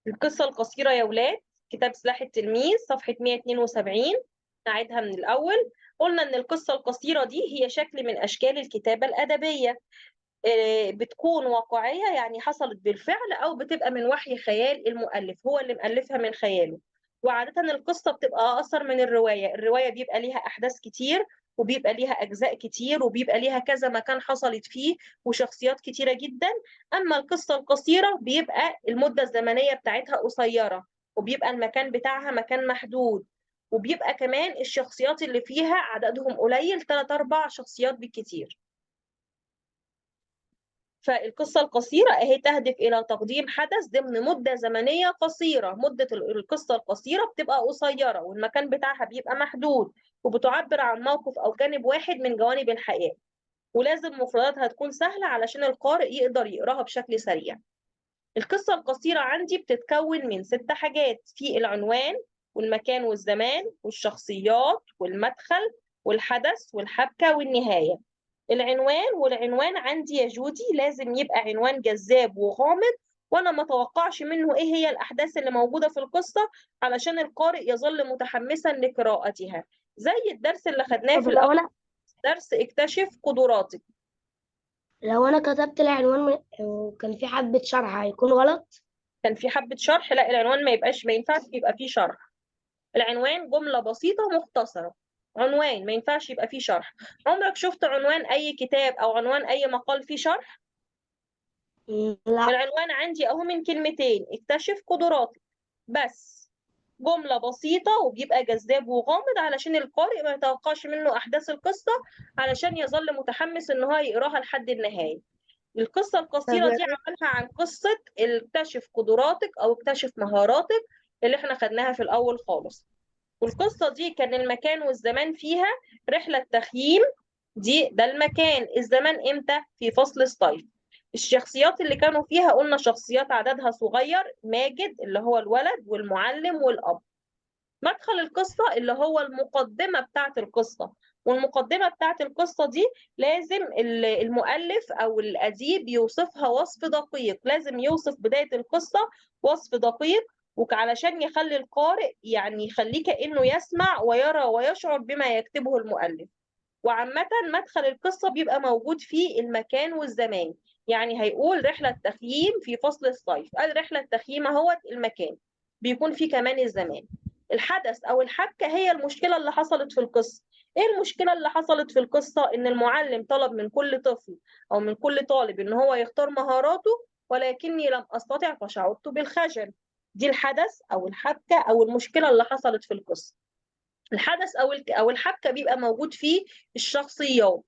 القصة القصيرة يا ولاد، كتاب سلاح التلميذ صفحة 172. نعيدها من الأول. قلنا إن القصة القصيرة دي هي شكل من أشكال الكتابة الأدبية، بتكون واقعية، يعني حصلت بالفعل، أو بتبقى من وحي خيال المؤلف، هو اللي مؤلفها من خياله. وعادة القصة بتبقى أقصر من الرواية بيبقى ليها أحداث كتير، وبيبقى ليها أجزاء كتير، وبيبقى ليها كذا مكان حصلت فيه، وشخصيات كتيرة جدا. أما القصة القصيرة بيبقى المدة الزمنية بتاعتها قصيرة، وبيبقى المكان بتاعها مكان محدود، وبيبقى كمان الشخصيات اللي فيها عددهم قليل، 3-4 شخصيات بالكتير. فالقصة القصيرة أهي تهدف إلى تقديم حدث ضمن مدة زمنية قصيرة. مدة القصة القصيرة بتبقى قصيرة، والمكان بتاعها بيبقى محدود، وبتعبر عن موقف أو جانب واحد من جوانب الحياة، ولازم مفرداتها تكون سهلة علشان القارئ يقدر يقراها بشكل سريع. القصة القصيرة عندي بتتكون من 6 حاجات: في العنوان، والمكان والزمان، والشخصيات، والمدخل، والحدث، والحبكة، والنهاية. والعنوان عندي يا جودي لازم يبقى عنوان جذاب وغامض، وانا ما اتوقعش منه ايه هي الاحداث اللي موجوده في القصه، علشان القارئ يظل متحمسا لقراءتها، زي الدرس اللي خدناه طب في الاول، لو انا درس اكتشف قدراتك. كتبت العنوان وكان في حبة شرح هيكون غلط؟ كان في حبه شرح؟ لا، العنوان ما ينفعش يبقى فيه شرح. العنوان جمله بسيطه مختصره، عنوان ما ينفعش يبقى فيه شرح. عمرك شفت عنوان اي كتاب او عنوان اي مقال فيه شرح؟ لا. العنوان عندي اهو من كلمتين: اكتشف قدراتك، بس جملة بسيطة، وبيبقى جذاب وغامض علشان القارئ ما يتوقعش منه أحداث القصة، علشان يظل متحمس إن هو يقراها لحد النهاية. القصة طب القصيرة دي عملها عن قصة اكتشف قدراتك أو اكتشف مهاراتك اللي احنا خدناها في الأول خالص. والقصة دي كان المكان والزمان فيها رحلة تخييم. ده المكان. الزمان امتى؟ في فصل الصيف. الشخصيات اللي كانوا فيها قلنا شخصيات عددها صغير: ماجد اللي هو الولد، والمعلم، والأب. مدخل القصة اللي هو المقدمة بتاعة القصة، والمقدمة بتاعة القصة دي لازم المؤلف أو الأديب يوصفها وصف دقيق، لازم يوصف بداية القصة وصف دقيق، وعلشان يخلي القارئ، يعني يخليه كأنه يسمع ويرى ويشعر بما يكتبه المؤلف. وعامة مدخل القصة بيبقى موجود فيه المكان والزمان، يعني هيقول رحلة تخييم في فصل الصيف، قال رحلة تخييم اهوت المكان، بيكون فيه كمان الزمان. الحدث أو الحبكة هي المشكلة اللي حصلت في القصة. ايه المشكلة اللي حصلت في القصة؟ ان المعلم طلب من كل طفل او من كل طالب ان هو يختار مهاراته، ولكني لم استطع فشعرت بالخجل. دي الحدث او الحبكة او المشكلة اللي حصلت في القصة. الحدث او الحبكة بيبقى موجود فيه الشخصيات.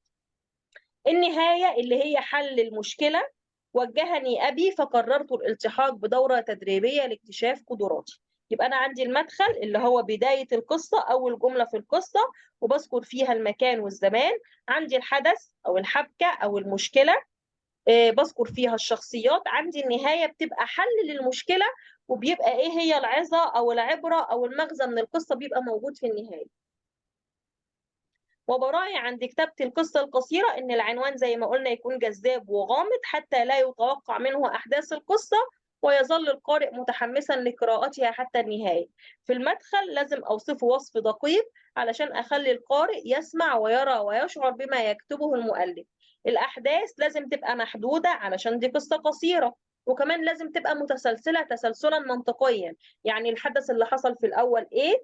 النهاية اللي هي حل المشكلة: وجهني أبي فقررت الالتحاق بدورة تدريبية لاكتشاف قدراتي. يبقى أنا عندي المدخل اللي هو بداية القصة، أول جملة في القصة، وبذكر فيها المكان والزمان. عندي الحدث أو الحبكة أو المشكلة، بذكر فيها الشخصيات. عندي النهاية بتبقى حل للمشكلة، وبيبقى إيه هي العظة أو العبرة أو المغزى من القصة بيبقى موجود في النهاية. وبراعي عند كتابة القصة القصيرة إن العنوان زي ما قلنا يكون جذاب وغامض حتى لا يتوقع منه أحداث القصة، ويظل القارئ متحمسا لقراءتها حتى النهاية. في المدخل لازم أوصفه وصف دقيق علشان أخلي القارئ يسمع ويرى ويشعر بما يكتبه المؤلف. الأحداث لازم تبقى محدودة علشان دي قصة قصيرة، وكمان لازم تبقى متسلسلة تسلسلا منطقيا، يعني الحدث اللي حصل في الأول إيه،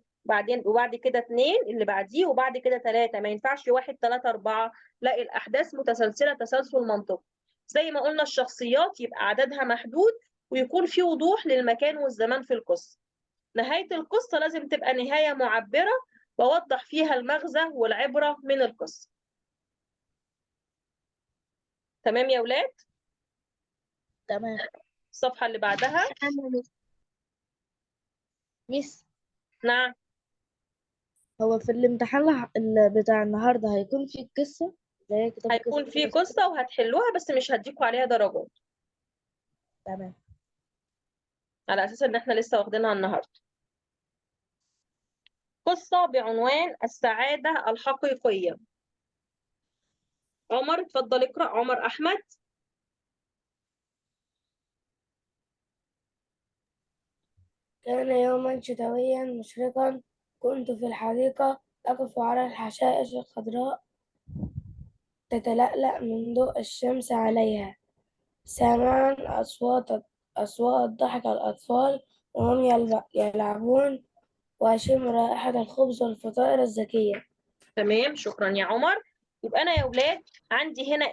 وبعد كده 2 اللي بعديه، وبعد كده 3. ما ينفعش 1 3 4، لا، الأحداث متسلسلة تسلسل منطقي. زي ما قلنا الشخصيات يبقى عددها محدود، ويكون في وضوح للمكان والزمان في القصة. نهاية القصة لازم تبقى نهاية معبرة، بوضح فيها المغزى والعبرة من القصة. تمام يا ولاد؟ تمام. الصفحة اللي بعدها. ميس، نعم. هو في الامتحان بتاع النهارده هيكون في قصة زي كتاب هيكون قصة في قصيرة؟ قصة وهتحلوها، بس مش هديكوا عليها درجات، تمام. على أساس إن إحنا لسه واخدينها النهاردة. قصة بعنوان السعادة الحقيقية. عمر اتفضل اقرأ. عمر أحمد. كان يوما شتويا مشرقا. كنت في الحديقة أقف على الحشائش الخضراء تتلألأ من ضوء الشمس عليها، سامعا أصوات ضحك الأطفال وهم يلعبون، وأشم رائحة الخبز والفطائر الزكية. تمام، شكرا يا عمر. يبقى انا يا اولاد عندي هنا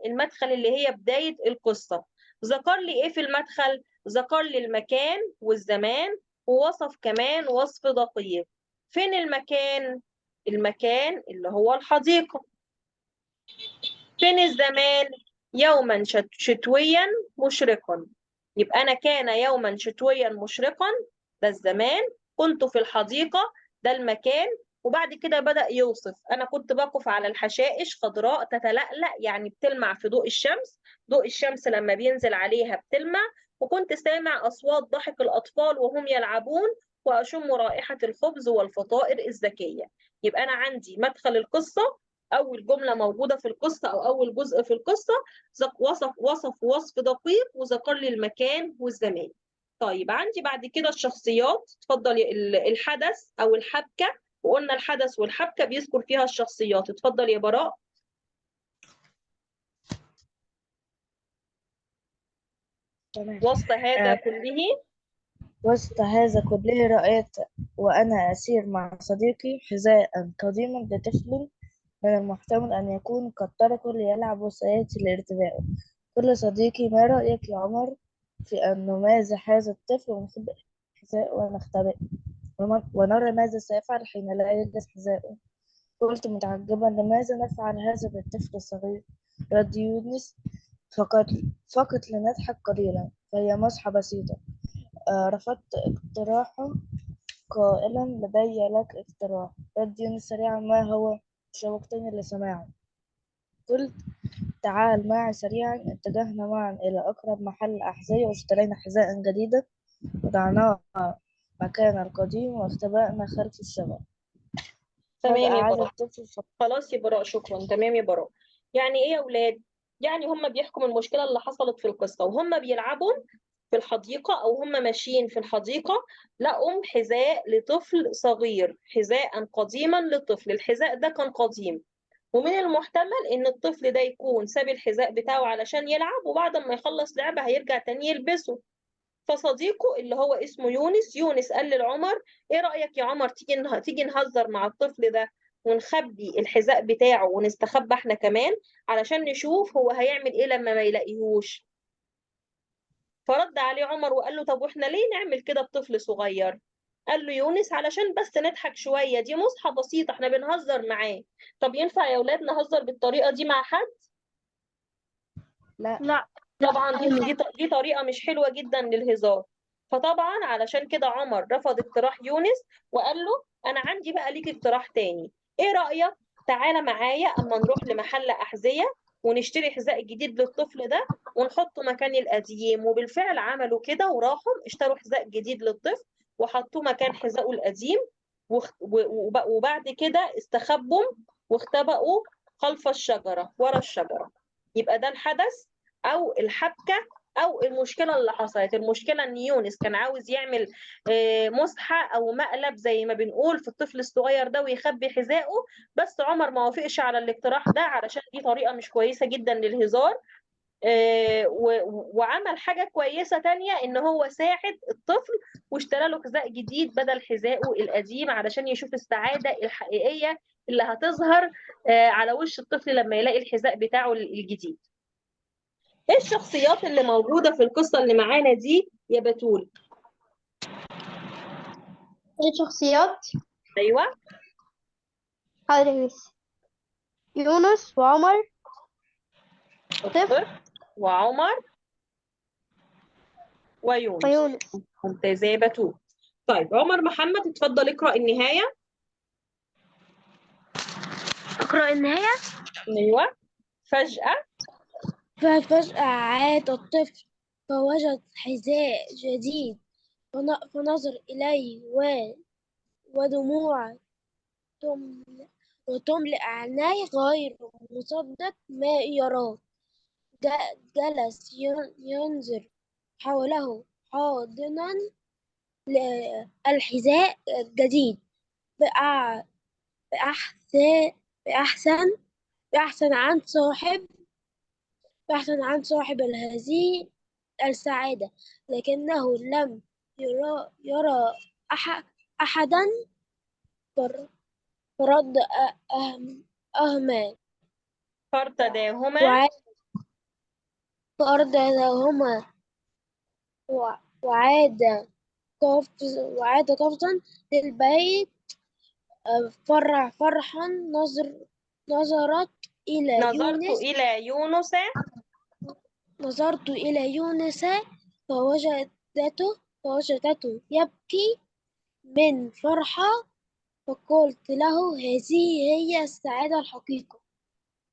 المدخل اللي هي بداية القصة. ذكر لي ايه في المدخل؟ ذكر لي المكان والزمان، ووصف كمان وصف دقيق. فين المكان؟ المكان اللي هو الحديقة. فين الزمان؟ يوما شتويا مشرقا. يبقى أنا كان يوما شتويا مشرقا، ده الزمان. كنت في الحديقة، ده المكان. وبعد كده بدأ يوصف: أنا كنت بقف على الحشائش خضراء تتلألأ، يعني بتلمع في ضوء الشمس. ضوء الشمس لما بينزل عليها بتلمع. وكنت سامع أصوات ضحك الأطفال وهم يلعبون، وأشم رائحة الخبز والفطائر الزكية. يبقى أنا عندي مدخل القصة، اول جمله موجوده في القصه او اول جزء في القصه. وصف دقيق، وذكر لي المكان والزمان. طيب عندي بعد كده الشخصيات. اتفضل الحدث او الحبكه. وقلنا الحدث والحبكه بيذكر فيها الشخصيات. اتفضل يا براء. تمام. وسط هذا آه، كله. وسط هذا كله رأيت وأنا أسير مع صديقي حذاء قديما لطفل من المحتمل أن يكون قد تركه ليلعب وسيأتي لارتدائه. قل صديقي: ما رأيك يا عمر في أن نمازح هذا الطفل ونخبئ حذاءه ونختبئ ونرى ماذا سيفعل حين لا يجد حذاءه؟ قلت متعجبا: لماذا نفعل هذا بالطفل الصغير؟ رد يونس: فقط فقط لنضحك قليلا، فهي مزحة بسيطة. رفضت اقتراحه قائلا: لدي لك اقتراح. رد يونس سريعا: ما هو؟ شوقتني لسماعه. قلت: تعال معي سريعا. اتجهنا معا إلى أقرب محل أحذية واشترينا حذاء جديدا، وضعناه مكان القديم واختبأنا خلف الشجرة. فجأة تمام يا عاد براء. الطفل خلاص يا براء، شكرا. تمام يا براء. يعني ايه يا اولاد؟ يعني هم بيحكوا المشكله اللي حصلت في القصه وهم بيلعبوا في الحديقة، أو هم ماشيين في الحديقة. لقوا حذاء لطفل صغير، حذاء قديما للطفل. الحذاء ده كان قديم، ومن المحتمل إن الطفل ده يكون ساب الحذاء بتاعه علشان يلعب، وبعد ما يخلص لعبة هيرجع تاني يلبسه. فصديقه اللي هو اسمه يونس قال للعمر: إيه رأيك يا عمر تيجي نهزر مع الطفل ده، ونخبي الحذاء بتاعه ونستخبى احنا كمان، علشان نشوف هو هيعمل ايه لما ما يلاقيهوش. فرد عليه عمر وقال له: طب واحنا ليه نعمل كده بطفل صغير؟ قال له يونس: علشان بس نضحك شوية، دي مصحة بسيطة، احنا بنهزر معاه. طب ينفع يا اولاد نهزر بالطريقة دي مع حد؟ لا. لا. طبعا دي طريقة مش حلوة جدا للهزار. فطبعا علشان كده عمر رفض اقتراح يونس، وقال له: انا عندي بقى ليك اقتراح تاني. ايه رأيك تعالى معايا اما نروح لمحل أحذية ونشتري حذاء جديد للطفل ده ونحطه مكان القديم. وبالفعل عملوا كده، وراحوا اشتروا حذاء جديد للطفل وحطوه مكان حذائه القديم. وبعد كده استخبوا واختبأوا خلف الشجرة، ورا الشجرة. يبقى ده الحدث او الحبكه او المشكله اللي حصلت. المشكله ان يونس كان عاوز يعمل مسحه او مقلب زي ما بنقول في الطفل الصغير ده ويخبي حذائه. بس عمر ما وافقش على الاقتراح ده علشان دي طريقه مش كويسه جدا للهزار. وعمل حاجه كويسه تانية، ان هو ساعد الطفل واشترى له حذاء جديد بدل حذائه القديم، علشان يشوف السعاده الحقيقيه اللي هتظهر على وش الطفل لما يلاقي الحذاء بتاعه الجديد. ايه الشخصيات اللي موجودة في القصة اللي معانا دي يا بتول؟ الشخصيات. ايوه. حاضر يا ميس. يونس وعمر، طفل، الطفل وعمر ويونس. ويونس. ممتازة يا بتول. طيب عمر محمد، اتفضل اقرأ النهاية. أقرأ النهاية. ايوه. فجأة. ففجأة عاد الطفل فوجد حذاء جديد، فنظر إليه ودموع وتملأ عينيه غير مصدق ما يراه. جلس ينظر حوله حاضنا الحذاء الجديد بأع- بأحسن بأحسن بأحسن عن صاحب بحثا عن صاحب هذه السعادة، لكنه لم يرى أحدا فر- فرد أهما فارتداهما فأردهما وعاد وعاد قفزا للبيت. فرحا نظرت إلى نظرت يونس إلى يونس نظرت إلى يونس فوجدته يبكي من فرحة، فقلت له هذه هي السعادة الحقيقية.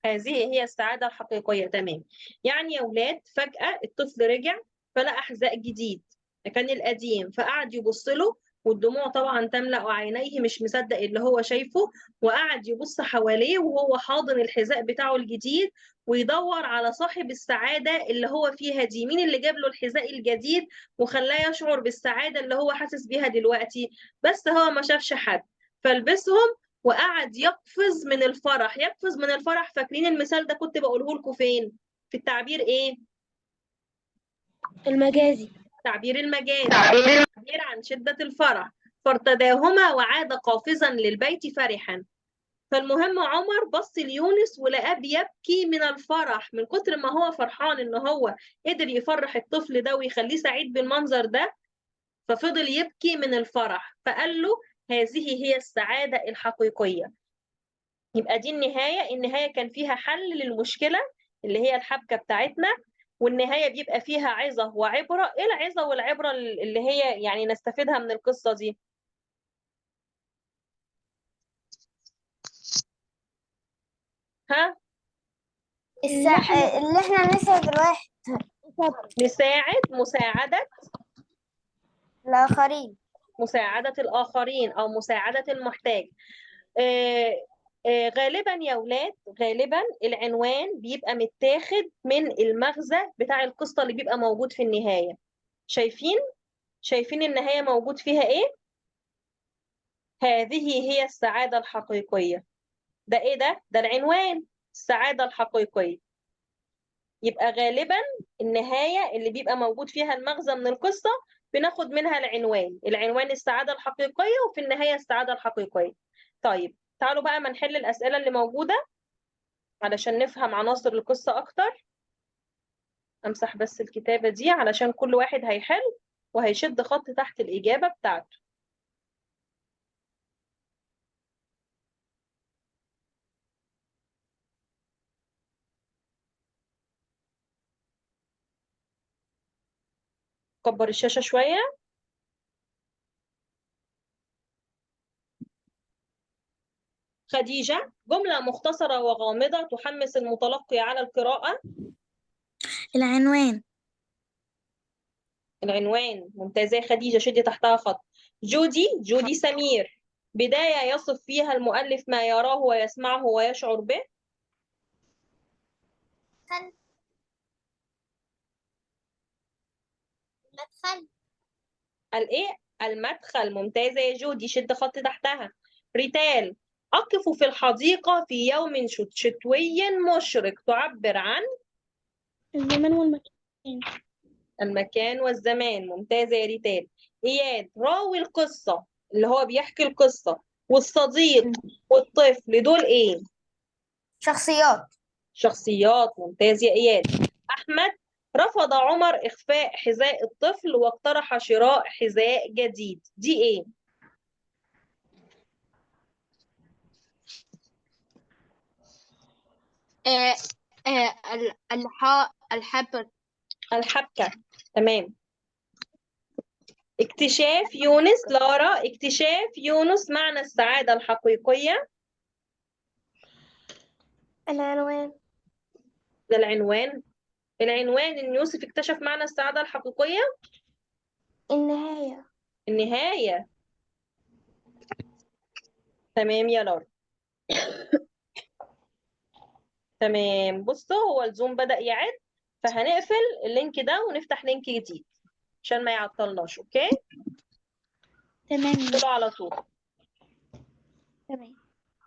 هذه هي السعادة الحقيقية. تمام. يعني يا ولاد فجأة الطفل رجع فلقى حذاء جديد مكان القديم، فقعد يبص له والدموع طبعا تملأ عينيه، مش مصدق اللي هو شايفه، وقعد يبص حواليه وهو حاضن الحذاء بتاعه الجديد ويدور على صاحب السعادة اللي هو فيها دي. مين اللي جاب له الحذاء الجديد وخلاه يشعر بالسعادة اللي هو حاسس بيها دلوقتي؟ بس هو ما شافش حد فلبسهم وقعد يقفز من الفرح. يقفز من الفرح، فاكرين المثال ده كنت بقوله لكم فين؟ في التعبير ايه؟ المجازي. تعبير المجاز، تعبير عن شدة الفرح. فارتداهما وعاد قافزا للبيت فرحا. فالمهم عمر بص ليونس ولقاه بيبكي من الفرح، من كتر ما هو فرحان ان هو قدر يفرح الطفل ده ويخليه سعيد بالمنظر ده، ففضل يبكي من الفرح. فقال له هذه هي السعادة الحقيقية. يبقى دي النهاية كان فيها حل للمشكلة اللي هي الحبكة بتاعتنا، والنهاية بيبقى فيها عظة وعبرة. ايه العظة والعبرة اللي هي يعني نستفيدها من القصة دي؟ ها؟ اللي احنا نسعد الواحد مساعدة الآخرين. الآخرين أو مساعدة المحتاج. آه غالبا يا ولاد، غالبا العنوان بيبقى متاخد من المغزى بتاع القصة اللي بيبقى موجود في النهاية. شايفين النهاية موجود فيها ايه؟ هذه هي السعادة الحقيقية. ده ايه ده؟ ده العنوان، السعادة الحقيقية. يبقى غالبا النهاية اللي بيبقى موجود فيها المغزى من القصة بناخد منها العنوان السعادة الحقيقية، وفي النهاية السعادة الحقيقية. طيب تعالوا بقى ما نحل الأسئلة اللي موجودة علشان نفهم عناصر القصة أكتر. أمسح بس الكتابة دي علشان كل واحد هيحل وهيشد خط تحت الإجابة بتاعته. كبر الشاشة شوية. خديجة، جملة مختصرة وغامضة تحمس المتلقي على القراءة. العنوان. العنوان، ممتازة يا خديجة، شدي تحتها خط. جودي سمير، بداية يصف فيها المؤلف ما يراه ويسمعه ويشعر به. المدخل. الايه؟ المدخل، ممتازة يا جودي، شد خط تحتها. ريتال، أقف في الحديقة في يوم شتوي مشرق، تعبر عن الزمان والمكان. المكان والزمان، ممتازة يا ريتال. إياد، راوي القصة اللي هو بيحكي القصة والصديق والطفل دول إيه؟ شخصيات. ممتاز يا إياد. أحمد، رفض عمر إخفاء حذاء الطفل واقترح شراء حذاء جديد، دي إيه؟ الحبر. الحبكة، تمام. اكتشاف يونس، لارا، اكتشاف يونس معنى السعادة الحقيقية. العنوان. ده العنوان إن يوسف اكتشف معنى السعادة الحقيقية. النهاية. النهاية، تمام يا لارا. تمام. بصوا هو الزوم بدأ يعد، فهنقفل اللينك ده ونفتح لينك جديد عشان ما يعطلناش. اوكي. تمام. ادخلوا على طول. تمام.